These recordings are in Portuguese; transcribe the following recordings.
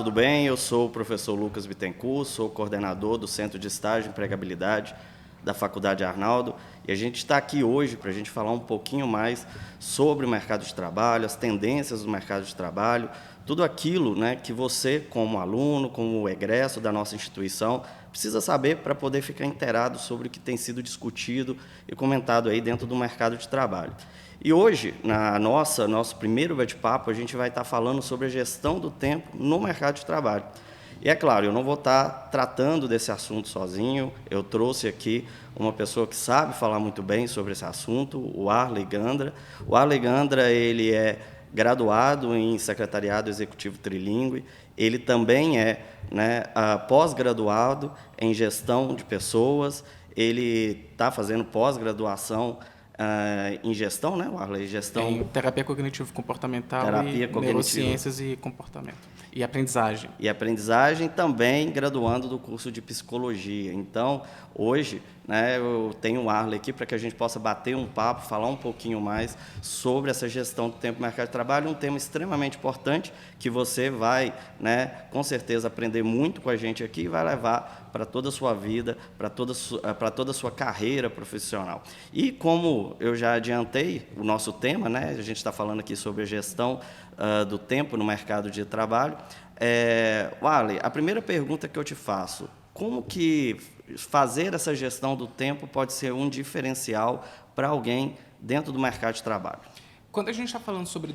tudo bem? Eu sou o professor Lucas Bittencourt, sou coordenador do Centro de Estágio e Empregabilidade da Faculdade Arnaldo, e a gente está aqui hoje para a gente falar um pouquinho mais sobre o mercado de trabalho, as tendências do mercado de trabalho, tudo aquilo, né, que você, como aluno, como egresso da nossa instituição, precisa saber para poder ficar inteirado sobre o que tem sido discutido e comentado aí dentro do mercado de trabalho. E hoje, nosso primeiro bate-papo, a gente vai estar falando sobre a gestão do tempo no mercado de trabalho. E é claro, eu não vou estar tratando desse assunto sozinho, eu trouxe aqui uma pessoa que sabe falar muito bem sobre esse assunto, o Arley Gandra. O Arley Gandra, ele é graduado em Secretariado Executivo Trilingue, ele também é, né, pós-graduado em Gestão de Pessoas, ele está fazendo pós-graduação em gestão, né, Arley? Gestão... Em terapia cognitivo-comportamental e neurociências e comportamento. E aprendizagem. E aprendizagem, também graduando do curso de psicologia. Então, hoje, né, eu tenho o Arley aqui para que a gente possa bater um papo, falar um pouquinho mais sobre essa gestão do tempo no mercado de trabalho, um tema extremamente importante que você vai, né, com certeza, aprender muito com a gente aqui e vai levar para toda a sua vida, para toda a sua carreira profissional. E como eu já adiantei o nosso tema, né, a gente está falando aqui sobre a gestão do tempo no mercado de trabalho. Arley, a primeira pergunta que eu te faço, como que fazer essa gestão do tempo pode ser um diferencial para alguém dentro do mercado de trabalho? Quando a gente está falando sobre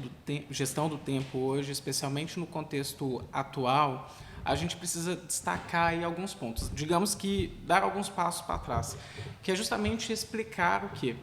gestão do tempo hoje, especialmente no contexto atual, a gente precisa destacar aí alguns pontos. Digamos que dar alguns passos para trás, que é justamente explicar o quê?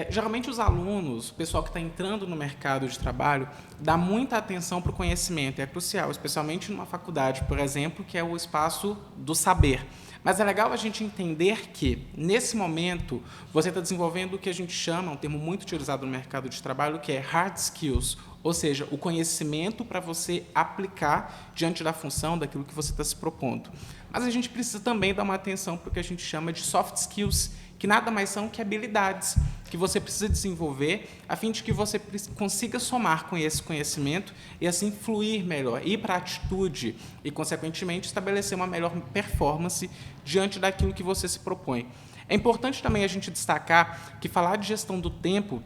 Geralmente os alunos, o pessoal que está entrando no mercado de trabalho, dá muita atenção para o conhecimento, é crucial, especialmente numa faculdade, por exemplo, que é o espaço do saber. Mas é legal a gente entender que, nesse momento, você está desenvolvendo o que a gente chama, um termo muito utilizado no mercado de trabalho, que é hard skills, ou seja, o conhecimento para você aplicar diante da função, daquilo que você está se propondo. Mas a gente precisa também dar uma atenção para o que a gente chama de soft skills, que nada mais são que habilidades que você precisa desenvolver a fim de que você consiga somar com esse conhecimento e assim fluir melhor, ir para a atitude e, consequentemente, estabelecer uma melhor performance diante daquilo que você se propõe. É importante também a gente destacar que falar de gestão do tempo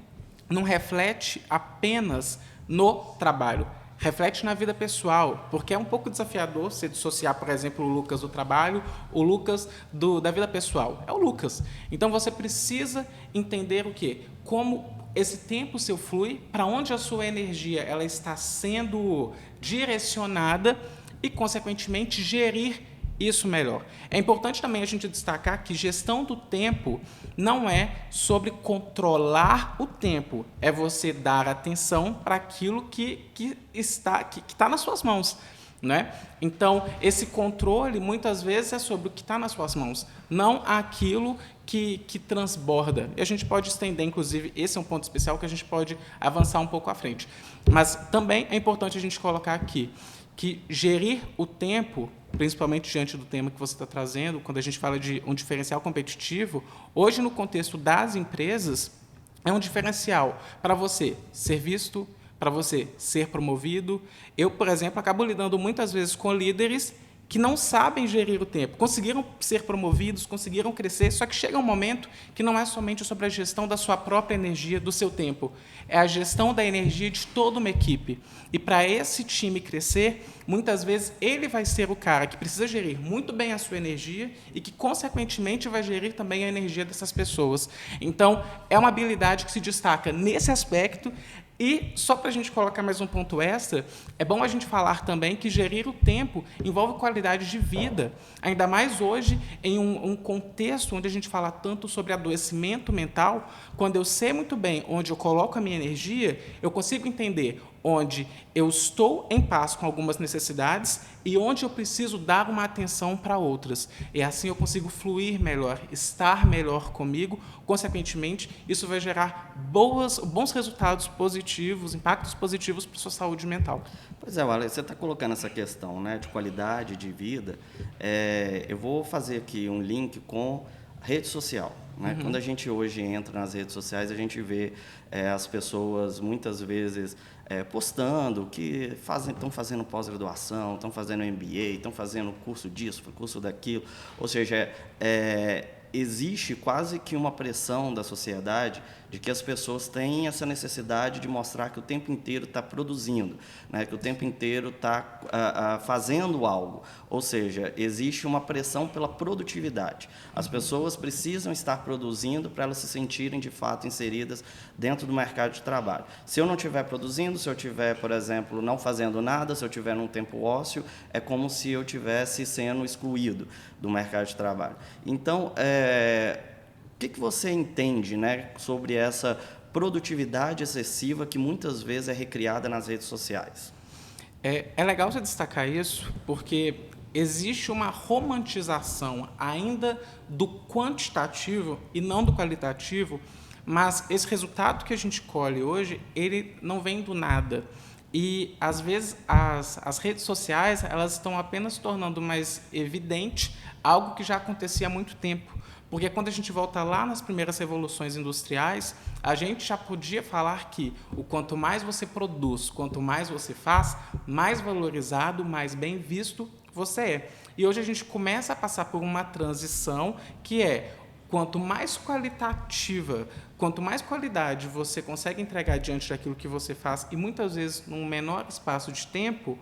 não reflete apenas no trabalho, reflete na vida pessoal, porque é um pouco desafiador você dissociar, por exemplo, o Lucas do trabalho, o Lucas da vida pessoal. É o Lucas. Então, você precisa entender o quê? Como esse tempo seu flui, para onde a sua energia ela está sendo direcionada e, consequentemente, gerir isso melhor. É importante também a gente destacar que gestão do tempo não é sobre controlar o tempo, é você dar atenção para aquilo que está nas suas mãos. Né? Então, esse controle, muitas vezes, é sobre o que está nas suas mãos, não aquilo que transborda. E a gente pode estender, inclusive, esse é um ponto especial que a gente pode avançar um pouco à frente. Mas também é importante a gente colocar aqui que gerir o tempo, principalmente diante do tema que você está trazendo, quando a gente fala de um diferencial competitivo, hoje, no contexto das empresas, é um diferencial para você ser visto, para você ser promovido. Eu, por exemplo, acabo lidando muitas vezes com líderes que não sabem gerir o tempo, conseguiram ser promovidos, conseguiram crescer, só que chega um momento que não é somente sobre a gestão da sua própria energia, do seu tempo, é a gestão da energia de toda uma equipe. E para esse time crescer, muitas vezes ele vai ser o cara que precisa gerir muito bem a sua energia e que, consequentemente, vai gerir também a energia dessas pessoas. Então, é uma habilidade que se destaca nesse aspecto. E, só para a gente colocar mais um ponto extra, é bom a gente falar também que gerir o tempo envolve qualidade de vida, ainda mais hoje em um contexto onde a gente fala tanto sobre adoecimento mental. Quando eu sei muito bem onde eu coloco a minha energia, eu consigo entender onde eu estou em paz com algumas necessidades e onde eu preciso dar uma atenção para outras. E assim eu consigo fluir melhor, estar melhor comigo. Consequentemente, isso vai gerar bons resultados positivos, impactos positivos para a sua saúde mental. Pois é, Wallace, você está colocando essa questão, né, de qualidade de vida. Eu vou fazer aqui um link com rede social. Né? Quando a gente hoje entra nas redes sociais, a gente vê as pessoas, muitas vezes, postando que estão fazendo pós-graduação, estão fazendo MBA, estão fazendo curso disso, curso daquilo. Ou seja, existe quase que uma pressão da sociedade de que as pessoas têm essa necessidade de mostrar que o tempo inteiro está produzindo, né? Que o tempo inteiro está fazendo algo. Ou seja, existe uma pressão pela produtividade. As pessoas precisam estar produzindo para elas se sentirem, de fato, inseridas dentro do mercado de trabalho. Se eu não estiver produzindo, se eu estiver, por exemplo, não fazendo nada, se eu estiver num tempo ósseo, é como se eu estivesse sendo excluído do mercado de trabalho. Então, o que você entende, né, sobre essa produtividade excessiva que muitas vezes é recriada nas redes sociais? É legal você destacar isso, porque existe uma romantização ainda do quantitativo e não do qualitativo, mas esse resultado que a gente colhe hoje, ele não vem do nada. E, às vezes, as redes sociais elas estão apenas tornando mais evidente algo que já acontecia há muito tempo. Porque quando a gente volta lá nas primeiras revoluções industriais, a gente já podia falar que o quanto mais você produz, quanto mais você faz, mais valorizado, mais bem visto você é. E hoje a gente começa a passar por uma transição que é quanto mais qualitativa, quanto mais qualidade você consegue entregar diante daquilo que você faz, e muitas vezes num menor espaço de tempo,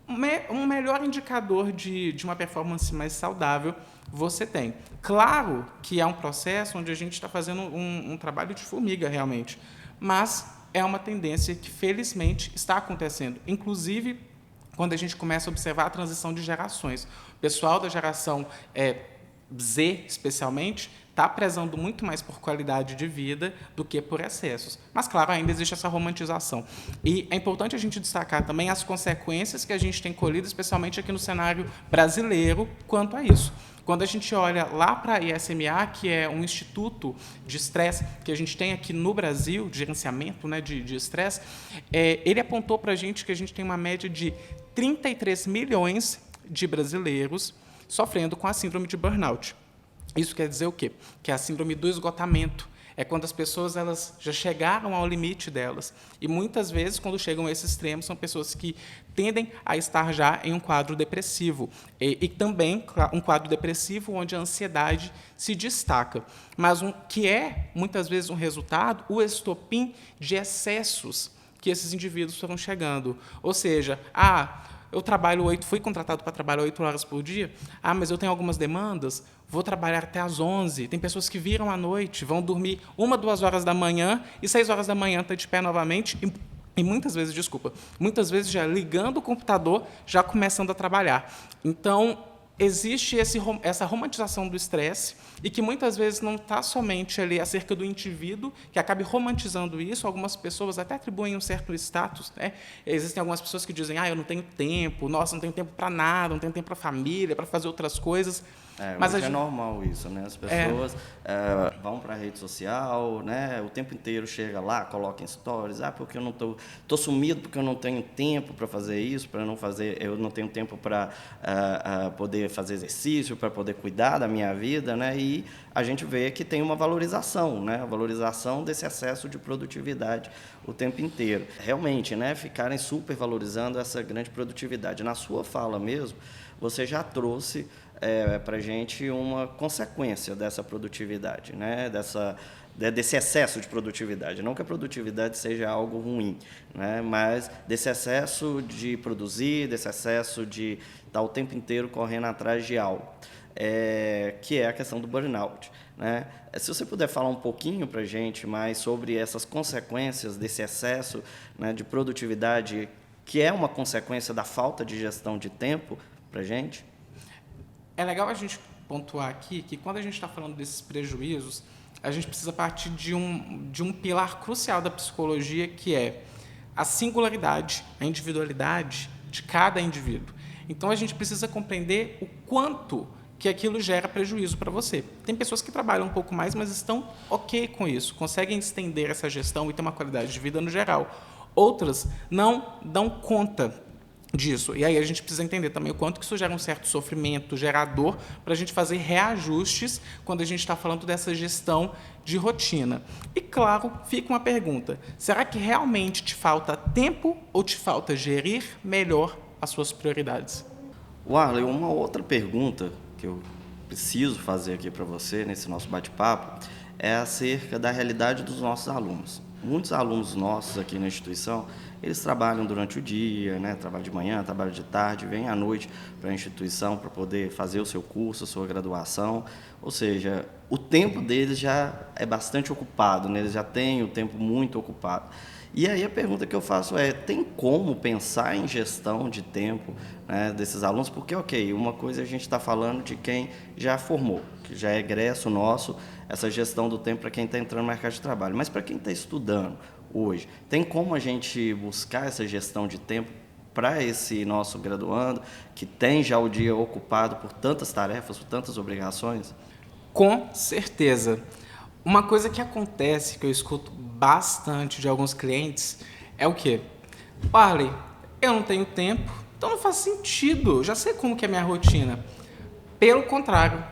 um melhor indicador de uma performance mais saudável você tem. Claro que é um processo onde a gente está fazendo um trabalho de formiga, realmente, mas é uma tendência que, felizmente, está acontecendo. Inclusive, quando a gente começa a observar a transição de gerações. O pessoal da geração Z, especialmente, está prezando muito mais por qualidade de vida do que por excessos. Mas, claro, ainda existe essa romantização. E é importante a gente destacar também as consequências que a gente tem colhido, especialmente aqui no cenário brasileiro, quanto a isso. Quando a gente olha lá para a ISMA, que é um instituto de estresse que a gente tem aqui no Brasil, de gerenciamento, né, de estresse, ele apontou para a gente que a gente tem uma média de 33 milhões de brasileiros sofrendo com a síndrome de burnout. Isso quer dizer o quê? Que é a síndrome do esgotamento. É quando as pessoas elas já chegaram ao limite delas. E, muitas vezes, quando chegam a esse extremo, são pessoas que tendem a estar já em um quadro depressivo. E também um quadro depressivo onde a ansiedade se destaca. Mas que é, muitas vezes, um resultado, o estopim de excessos que esses indivíduos foram chegando. Ou seja, eu fui contratado para trabalhar 8 horas por dia, mas eu tenho algumas demandas, vou trabalhar até às 11. Tem pessoas que viram à noite, vão dormir 1, 2 horas da manhã, e 6 horas da manhã está de pé novamente, e muitas vezes já ligando o computador, já começando a trabalhar. Então, existe essa romantização do estresse, e que muitas vezes não está somente ali acerca do indivíduo, que acabe romantizando isso. Algumas pessoas até atribuem um certo status, né? Existem algumas pessoas que dizem, eu não tenho tempo, nossa, não tenho tempo para nada, não tenho tempo para a família, para fazer outras coisas. Mas é normal isso, né? As pessoas vão para a rede social, né? O tempo inteiro chega lá, coloca em stories, porque eu não tô sumido porque eu não tenho tempo para fazer isso, eu não tenho tempo para poder fazer exercício, para poder cuidar da minha vida, né? E a gente vê que tem uma valorização, né? A valorização desse excesso de produtividade o tempo inteiro. Realmente, né? Ficarem supervalorizando essa grande produtividade. Na sua fala mesmo, você já trouxe para a gente uma consequência dessa produtividade, né? Desse excesso de produtividade. Não que a produtividade seja algo ruim, né? Mas desse excesso de produzir, desse excesso de estar o tempo inteiro correndo atrás de algo, que é a questão do burnout, né? Se você puder falar um pouquinho para a gente mais sobre essas consequências desse excesso, né, de produtividade, que é uma consequência da falta de gestão de tempo para a gente. É legal a gente pontuar aqui que, quando a gente está falando desses prejuízos, a gente precisa partir de um pilar crucial da psicologia, que é a singularidade, a individualidade de cada indivíduo. Então, a gente precisa compreender o quanto que aquilo gera prejuízo para você. Tem pessoas que trabalham um pouco mais, mas estão ok com isso, conseguem estender essa gestão e ter uma qualidade de vida no geral. Outras não dão conta disso. E aí a gente precisa entender também o quanto que isso gera um certo sofrimento, gerador, para a gente fazer reajustes quando a gente está falando dessa gestão de rotina. E, claro, fica uma pergunta. Será que realmente te falta tempo ou te falta gerir melhor as suas prioridades? Warley, uma outra pergunta que eu preciso fazer aqui para você, nesse nosso bate-papo, é acerca da realidade dos nossos alunos. Muitos alunos nossos aqui na instituição, eles trabalham durante o dia, né? Trabalham de manhã, trabalham de tarde, vêm à noite para a instituição para poder fazer o seu curso, a sua graduação. Ou seja, o tempo deles já é bastante ocupado, né? Eles já têm o tempo muito ocupado. E aí a pergunta que eu faço é, tem como pensar em gestão de tempo, né, desses alunos? Porque, ok, uma coisa a gente está falando de quem já formou, que já é egresso nosso, essa gestão do tempo para quem está entrando no mercado de trabalho. Mas para quem está estudando hoje, tem como a gente buscar essa gestão de tempo para esse nosso graduando, que tem já o dia ocupado por tantas tarefas, por tantas obrigações? Com certeza. Uma coisa que acontece, que eu escuto bastante de alguns clientes, é o quê? Warley, eu não tenho tempo, então não faz sentido, eu já sei como que é a minha rotina. Pelo contrário,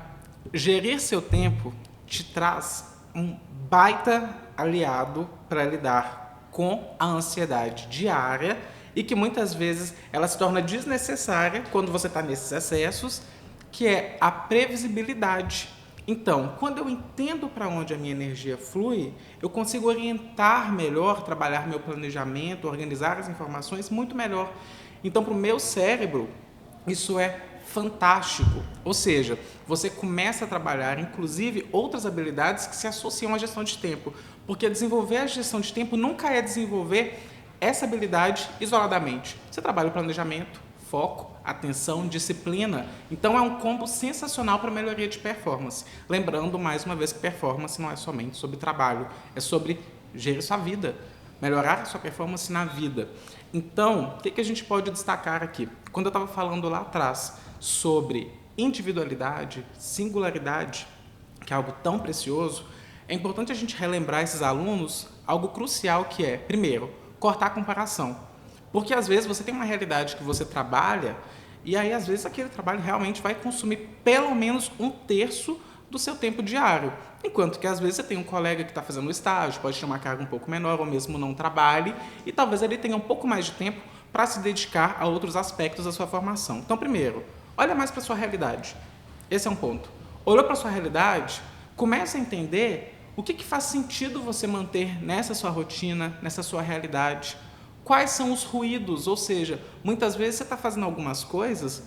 gerir seu tempo te traz um baita aliado para lidar com a ansiedade diária e que muitas vezes ela se torna desnecessária quando você está nesses excessos, que é a previsibilidade. Então, quando eu entendo para onde a minha energia flui, eu consigo orientar melhor, trabalhar meu planejamento, organizar as informações muito melhor. Então, para o meu cérebro, isso é fantástico. Ou seja, você começa a trabalhar, inclusive, outras habilidades que se associam à gestão de tempo. Porque desenvolver a gestão de tempo nunca é desenvolver essa habilidade isoladamente. Você trabalha o planejamento, foco, atenção, disciplina. Então, é um combo sensacional para melhoria de performance. Lembrando, mais uma vez, que performance não é somente sobre trabalho, é sobre gerir sua vida, melhorar a sua performance na vida. Então, o que a gente pode destacar aqui? Quando eu estava falando lá atrás sobre individualidade, singularidade, que é algo tão precioso, é importante a gente relembrar esses alunos algo crucial que é, primeiro, cortar a comparação. Porque às vezes você tem uma realidade que você trabalha e aí às vezes aquele trabalho realmente vai consumir pelo menos 1/3 do seu tempo diário. Enquanto que às vezes você tem um colega que está fazendo um estágio, pode ter uma carga um pouco menor ou mesmo não trabalhe e talvez ele tenha um pouco mais de tempo para se dedicar a outros aspectos da sua formação. Então, primeiro, olha mais para a sua realidade. Esse é um ponto. Olhou para a sua realidade, começa a entender o que faz sentido você manter nessa sua rotina, nessa sua realidade. Quais são os ruídos? Ou seja, muitas vezes você está fazendo algumas coisas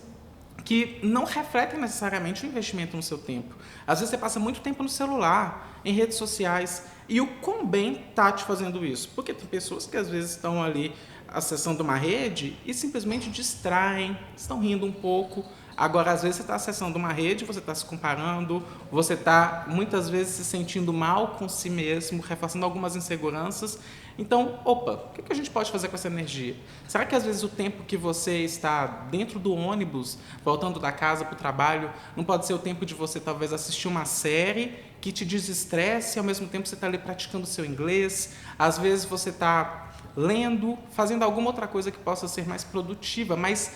que não refletem necessariamente o investimento no seu tempo. Às vezes você passa muito tempo no celular, em redes sociais, e o quão bem está te fazendo isso? Porque tem pessoas que às vezes estão ali acessando uma rede e simplesmente distraem, estão rindo um pouco. Agora, às vezes você está acessando uma rede, você está se comparando, você está muitas vezes se sentindo mal com si mesmo, reforçando algumas inseguranças. Então, opa, o que a gente pode fazer com essa energia? Será que às vezes o tempo que você está dentro do ônibus, voltando da casa para o trabalho, não pode ser o tempo de você talvez assistir uma série que te desestresse e ao mesmo tempo você está ali praticando o seu inglês? Às vezes você está lendo, fazendo alguma outra coisa que possa ser mais produtiva, mas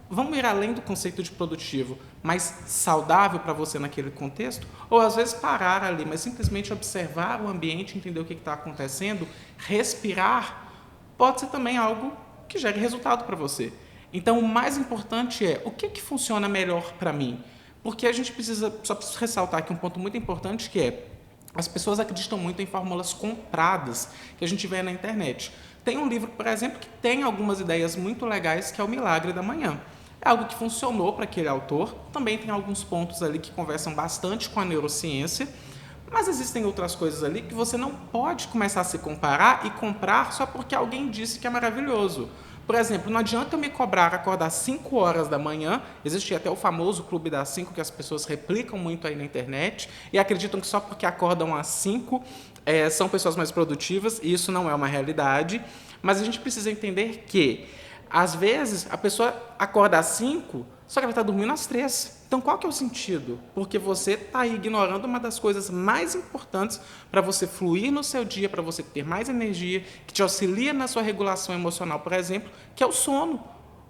vamos ir além do conceito de produtivo, mais saudável para você naquele contexto? Ou às vezes parar ali, mas simplesmente observar o ambiente, entender o que está acontecendo, respirar, pode ser também algo que gere resultado para você. Então, o mais importante é o que funciona melhor para mim? Porque a gente precisa, só preciso ressaltar aqui um ponto muito importante que é, as pessoas acreditam muito em fórmulas compradas que a gente vê na internet. Tem um livro, por exemplo, que tem algumas ideias muito legais, que é O Milagre da Manhã. É algo que funcionou para aquele autor, também tem alguns pontos ali que conversam bastante com a neurociência, mas existem outras coisas ali que você não pode começar a se comparar e comprar só porque alguém disse que é maravilhoso. Por exemplo, não adianta eu me cobrar acordar 5 horas da manhã, existe até o famoso Clube das 5 que as pessoas replicam muito aí na internet e acreditam que só porque acordam às 5 são pessoas mais produtivas, e isso não é uma realidade, mas a gente precisa entender que, às vezes, a pessoa acorda às 5, só que ela está dormindo às 3. Então, qual que é o sentido? Porque você está ignorando uma das coisas mais importantes para você fluir no seu dia, para você ter mais energia, que te auxilia na sua regulação emocional, por exemplo, que é o sono.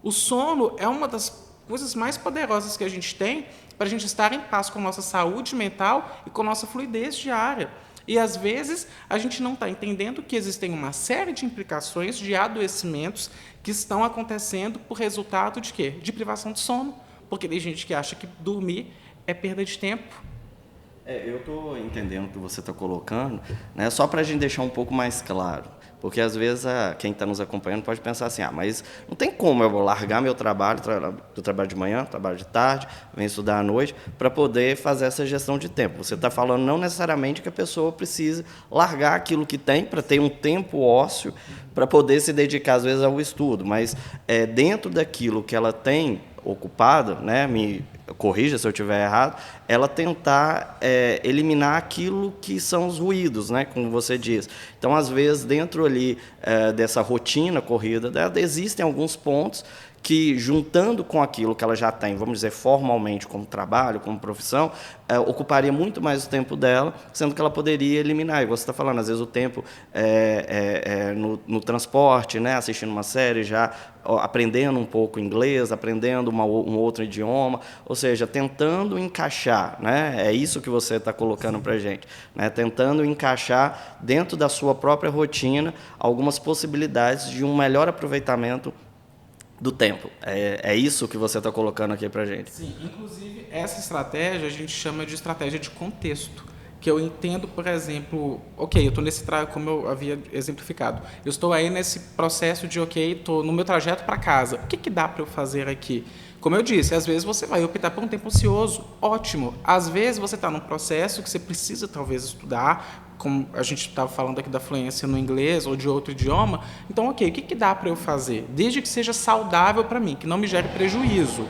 O sono é uma das coisas mais poderosas que a gente tem para a gente estar em paz com a nossa saúde mental e com a nossa fluidez diária. E, às vezes, a gente não está entendendo que existem uma série de implicações de adoecimentos que estão acontecendo por resultado de quê? De privação de sono. Porque tem gente que acha que dormir é perda de tempo. Eu estou entendendo o que você está colocando, né, só para a gente deixar um pouco mais claro. Porque, às vezes, quem está nos acompanhando pode pensar assim, mas não tem como eu vou largar meu trabalho, do trabalho de manhã, trabalho de tarde, venho estudar à noite, para poder fazer essa gestão de tempo. Você está falando não necessariamente que a pessoa precise largar aquilo que tem para ter um tempo ósseo, para poder se dedicar, às vezes, ao estudo, mas dentro daquilo que ela tem ocupado, né, me corrija se eu estiver errado, ela tentar eliminar aquilo que são os ruídos, né, como você diz. Então, às vezes, dentro ali dessa rotina corrida dela, existem alguns pontos que, juntando com aquilo que ela já tem, vamos dizer, formalmente, como trabalho, como profissão, ocuparia muito mais o tempo dela, sendo que ela poderia eliminar. E você está falando, às vezes, o tempo no transporte, né, assistindo uma série, já aprendendo um pouco inglês, aprendendo um outro idioma, ou seja, tentando encaixar, né, é isso que você está colocando para a gente, né, tentando encaixar dentro da sua própria rotina algumas possibilidades de um melhor aproveitamento do tempo. É isso que você está colocando aqui para a gente. Sim, inclusive essa estratégia a gente chama de estratégia de contexto, que eu entendo, por exemplo, ok, eu estou como eu havia exemplificado, eu estou aí nesse processo de, ok, estou no meu trajeto para casa, o que dá para eu fazer aqui? Como eu disse, às vezes você vai optar por um tempo ocioso, ótimo. Às vezes você está num processo que você precisa talvez estudar, como a gente estava falando aqui da fluência no inglês ou de outro idioma. Então, ok, o que dá para eu fazer? Desde que seja saudável para mim, que não me gere prejuízo.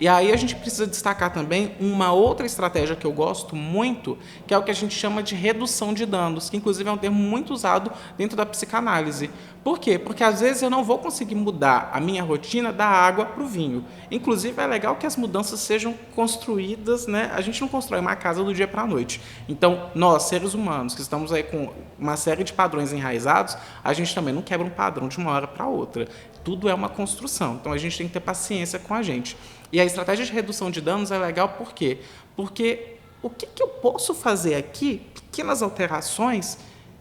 E aí a gente precisa destacar também uma outra estratégia que eu gosto muito, que é o que a gente chama de redução de danos, que inclusive é um termo muito usado dentro da psicanálise. Por quê? Porque às vezes eu não vou conseguir mudar a minha rotina da água para o vinho. Inclusive é legal que as mudanças sejam construídas, né? A gente não constrói uma casa do dia para a noite. Então, nós, seres humanos, que estamos aí com uma série de padrões enraizados, a gente também não quebra um padrão de uma hora para outra. Tudo é uma construção. Então, a gente tem que ter paciência com a gente. E a estratégia de redução de danos é legal por quê? Porque o que eu posso fazer aqui, pequenas alterações,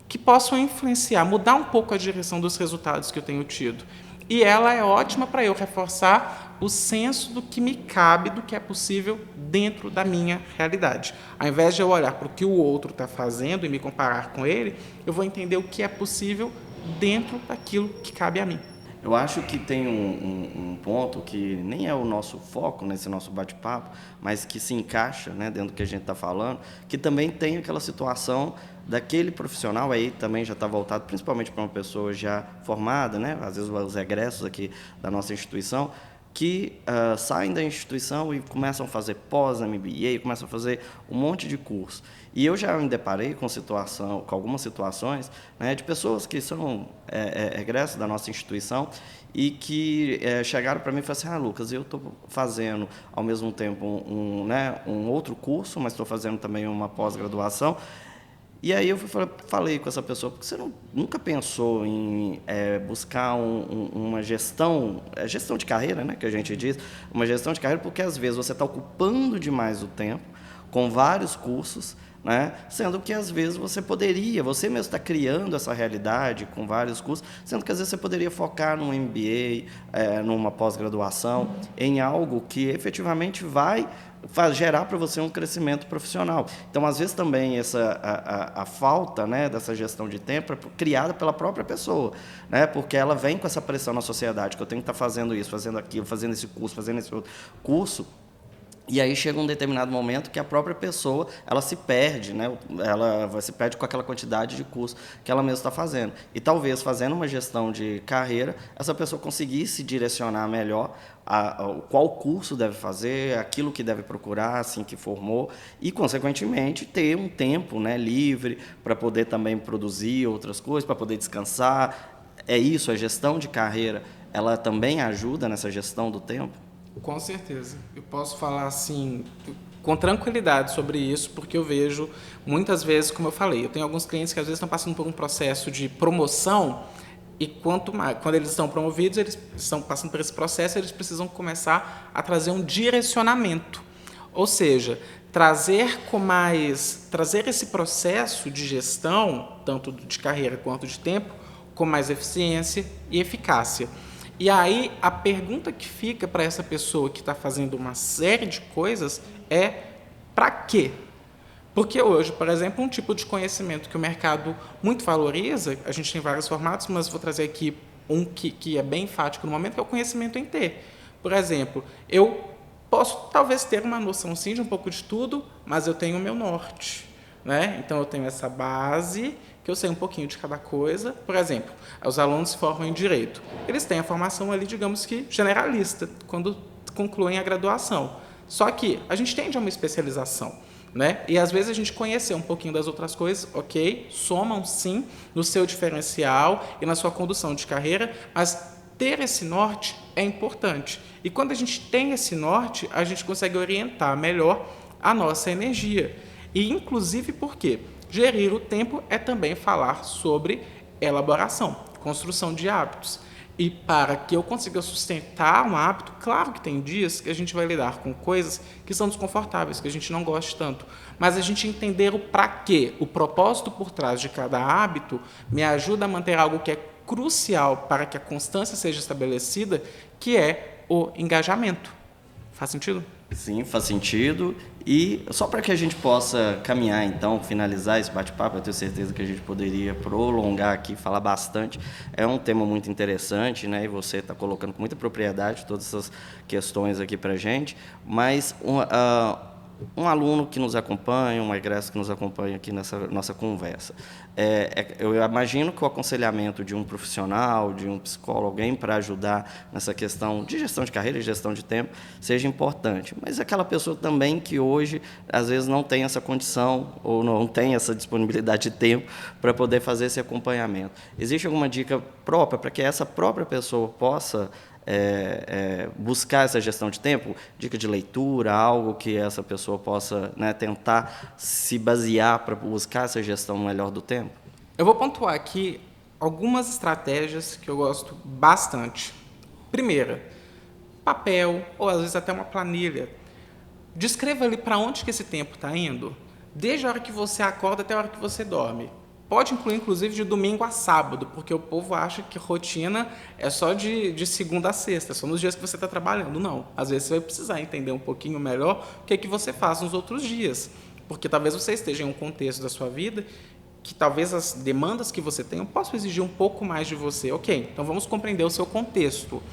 que possam influenciar, mudar um pouco a direção dos resultados que eu tenho tido. E ela é ótima para eu reforçar o senso do que me cabe, do que é possível dentro da minha realidade. Ao invés de eu olhar para o que o outro está fazendo e me comparar com ele, eu vou entender o que é possível dentro daquilo que cabe a mim. Eu acho que tem um ponto que nem é o nosso foco nesse nosso bate-papo, mas que se encaixa, né, dentro do que a gente está falando, que também tem aquela situação daquele profissional, aí também já está voltado principalmente para uma pessoa já formada, né, às vezes os egressos aqui da nossa instituição, que saem da instituição e começam a fazer pós-MBA, começam a fazer um monte de curso. E eu já me deparei com algumas situações, né, de pessoas que são egressos da nossa instituição e que chegaram para mim e falaram assim, Lucas, eu estou fazendo ao mesmo tempo um outro curso, mas estou fazendo também uma pós-graduação. E aí eu falei com essa pessoa, porque você nunca pensou em buscar uma gestão de carreira, né, que a gente diz, uma gestão de carreira, porque às vezes você está ocupando demais o tempo com vários cursos, né, sendo que às vezes você mesmo está criando essa realidade com vários cursos, sendo que às vezes você poderia focar num MBA, numa pós-graduação, em algo que efetivamente vai gerar para você um crescimento profissional. Então, às vezes, também a falta, né, dessa gestão de tempo é criada pela própria pessoa, né, porque ela vem com essa pressão na sociedade, que eu tenho que estar fazendo isso, fazendo aquilo, fazendo esse curso, fazendo esse outro curso. E aí chega um determinado momento que a própria pessoa ela se perde, né? Ela se perde com aquela quantidade de curso que ela mesma está fazendo. E talvez fazendo uma gestão de carreira, essa pessoa conseguisse direcionar melhor qual curso deve fazer, aquilo que deve procurar assim que formou e, consequentemente, ter um tempo, né, livre para poder também produzir outras coisas, para poder descansar. É isso, a gestão de carreira, ela também ajuda nessa gestão do tempo? Com certeza. Eu posso falar assim com tranquilidade sobre isso, porque eu vejo muitas vezes, como eu falei, eu tenho alguns clientes que às vezes estão passando por um processo de promoção E quanto mais, quando eles estão promovidos, eles estão passando por esse processo, eles precisam começar a trazer um direcionamento. Ou seja, trazer esse processo de gestão, tanto de carreira quanto de tempo, com mais eficiência e eficácia. E aí, a pergunta que fica para essa pessoa que está fazendo uma série de coisas é: para quê? Porque hoje, por exemplo, um tipo de conhecimento que o mercado muito valoriza, a gente tem vários formatos, mas vou trazer aqui um que é bem enfático no momento, que é o conhecimento em T. Por exemplo, eu posso talvez ter uma noção, sim, de um pouco de tudo, mas eu tenho o meu norte, né? Então, eu tenho essa base, que eu sei um pouquinho de cada coisa. Por exemplo, os alunos se formam em Direito. Eles têm a formação ali, digamos que, generalista, quando concluem a graduação. Só que a gente tende a uma especialização. Né? E às vezes a gente conhecer um pouquinho das outras coisas, ok, somam sim no seu diferencial e na sua condução de carreira, mas ter esse norte é importante. E quando a gente tem esse norte, a gente consegue orientar melhor a nossa energia. E inclusive porque gerir o tempo é também falar sobre elaboração, construção de hábitos. E para que eu consiga sustentar um hábito, claro que tem dias que a gente vai lidar com coisas que são desconfortáveis, que a gente não gosta tanto. Mas a gente entender o para quê, o propósito por trás de cada hábito, me ajuda a manter algo que é crucial para que a constância seja estabelecida, que é o engajamento. Faz sentido? Sim, faz sentido. E só para que a gente possa caminhar, então, finalizar esse bate-papo, eu tenho certeza que a gente poderia prolongar aqui, falar bastante. É um tema muito interessante, né? E você está colocando com muita propriedade todas essas questões aqui para a gente. Mas um aluno que nos acompanha, um egresso que nos acompanha aqui nessa nossa conversa, eu imagino que o aconselhamento de um profissional, de um psicólogo, alguém para ajudar nessa questão de gestão de carreira e gestão de tempo, seja importante. Mas aquela pessoa também que hoje, às vezes, não tem essa condição ou não tem essa disponibilidade de tempo para poder fazer esse acompanhamento. Existe alguma dica própria para que essa própria pessoa possa buscar essa gestão de tempo, dica de leitura, algo que essa pessoa possa, né, tentar se basear para buscar essa gestão melhor do tempo? Eu vou pontuar aqui algumas estratégias que eu gosto bastante. Primeira, papel, ou às vezes até uma planilha. Descreva ali para onde que esse tempo está indo, desde a hora que você acorda até a hora que você dorme. Pode incluir, inclusive, de domingo a sábado, porque o povo acha que rotina é só de segunda a sexta, só nos dias que você está trabalhando. Não. Às vezes você vai precisar entender um pouquinho melhor o que é que você faz nos outros dias, porque talvez você esteja em um contexto da sua vida que talvez as demandas que você tenha possam exigir um pouco mais de você. Ok, então vamos compreender o seu contexto.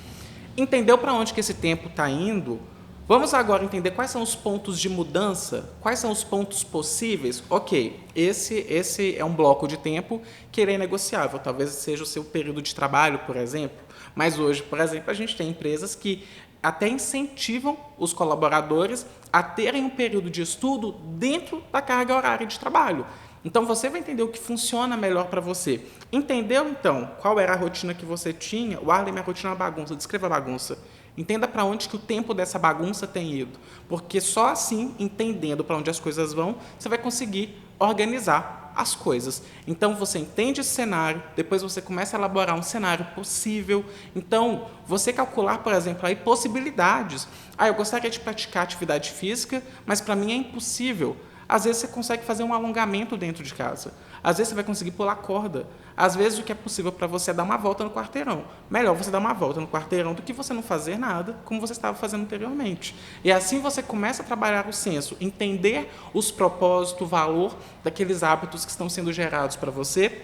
Entendeu para onde que esse tempo está indo? Vamos agora entender quais são os pontos de mudança, quais são os pontos possíveis. Ok, esse é um bloco de tempo que ele é negociável, talvez seja o seu período de trabalho, por exemplo. Mas hoje, por exemplo, a gente tem empresas que até incentivam os colaboradores a terem um período de estudo dentro da carga horária de trabalho. Então, você vai entender o que funciona melhor para você. Entendeu, então, qual era a rotina que você tinha? O Arley, minha rotina é uma bagunça. Descreva a bagunça. Entenda para onde que o tempo dessa bagunça tem ido. Porque só assim, entendendo para onde as coisas vão, você vai conseguir organizar as coisas. Então, você entende esse cenário, depois você começa a elaborar um cenário possível. Então, você calcular, por exemplo, aí possibilidades. Eu gostaria de praticar atividade física, mas para mim é impossível. Às vezes você consegue fazer um alongamento dentro de casa. Às vezes você vai conseguir pular corda. Às vezes o que é possível para você é dar uma volta no quarteirão. Melhor você dar uma volta no quarteirão do que você não fazer nada como você estava fazendo anteriormente. E assim você começa a trabalhar o senso, entender os propósitos, o valor daqueles hábitos que estão sendo gerados para você.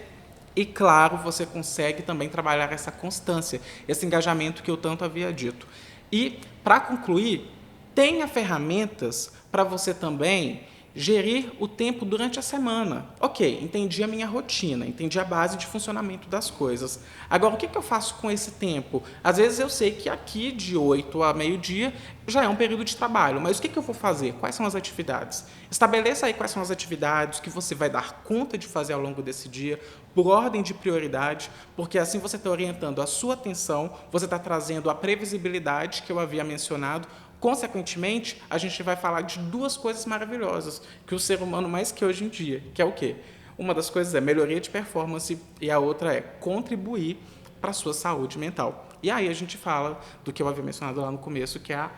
E, claro, você consegue também trabalhar essa constância, esse engajamento que eu tanto havia dito. E, para concluir, tenha ferramentas para você também gerir o tempo durante a semana. Ok, entendi a minha rotina, entendi a base de funcionamento das coisas. Agora, o que eu faço com esse tempo? Às vezes eu sei que aqui de 8 a meio-dia já é um período de trabalho, mas o que eu vou fazer? Quais são as atividades? Estabeleça aí quais são as atividades que você vai dar conta de fazer ao longo desse dia, por ordem de prioridade, porque assim você está orientando a sua atenção, você está trazendo a previsibilidade que eu havia mencionado. Consequentemente, a gente vai falar de duas coisas maravilhosas que o ser humano mais quer hoje em dia, que é o quê? Uma das coisas é melhoria de performance e a outra é contribuir para a sua saúde mental. E aí a gente fala do que eu havia mencionado lá no começo, que é a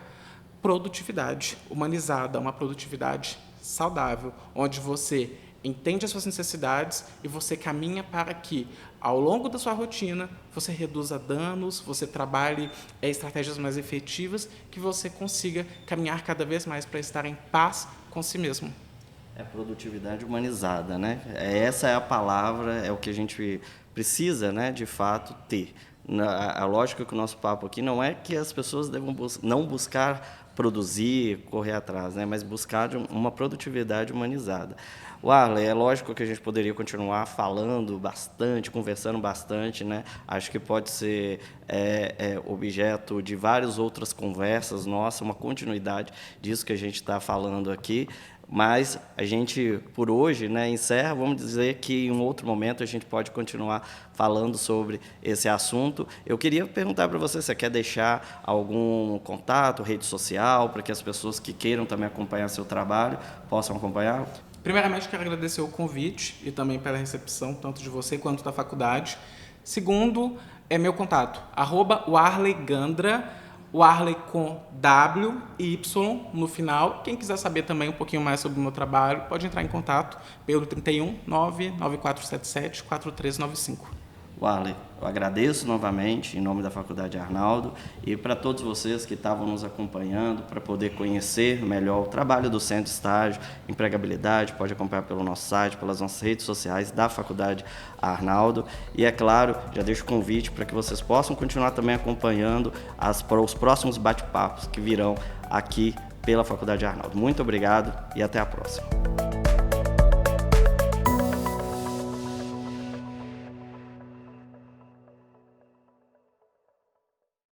produtividade humanizada, uma produtividade saudável, onde você entende as suas necessidades e você caminha para que, ao longo da sua rotina, você reduza danos, você trabalhe estratégias mais efetivas, que você consiga caminhar cada vez mais para estar em paz com si mesmo. É produtividade humanizada, né? Essa é a palavra, é o que a gente precisa, né, de fato, ter. A lógica que o nosso papo aqui não é que as pessoas devam não buscar produzir, correr atrás, né, mas buscar uma produtividade humanizada. Warley, é lógico que a gente poderia continuar falando bastante, conversando bastante, né? Acho que pode ser objeto de várias outras conversas, nossa, uma continuidade disso que a gente está falando aqui. Mas a gente, por hoje, né, encerra. Vamos dizer que em um outro momento a gente pode continuar falando sobre esse assunto. Eu queria perguntar para você, você quer deixar algum contato, rede social, para que as pessoas que queiram também acompanhar seu trabalho possam acompanhar? Primeiramente, quero agradecer o convite e também pela recepção, tanto de você quanto da faculdade. Segundo, é meu contato, @warleygandra, Warley com W e Y no final. Quem quiser saber também um pouquinho mais sobre o meu trabalho, pode entrar em contato pelo 31 99477 4395. Warley, eu agradeço novamente, em nome da Faculdade Arnaldo, e para todos vocês que estavam nos acompanhando, para poder conhecer melhor o trabalho do Centro de Estágio, Empregabilidade, pode acompanhar pelo nosso site, pelas nossas redes sociais da Faculdade Arnaldo. E, é claro, já deixo o convite para que vocês possam continuar também acompanhando os próximos bate-papos que virão aqui pela Faculdade Arnaldo. Muito obrigado e até a próxima.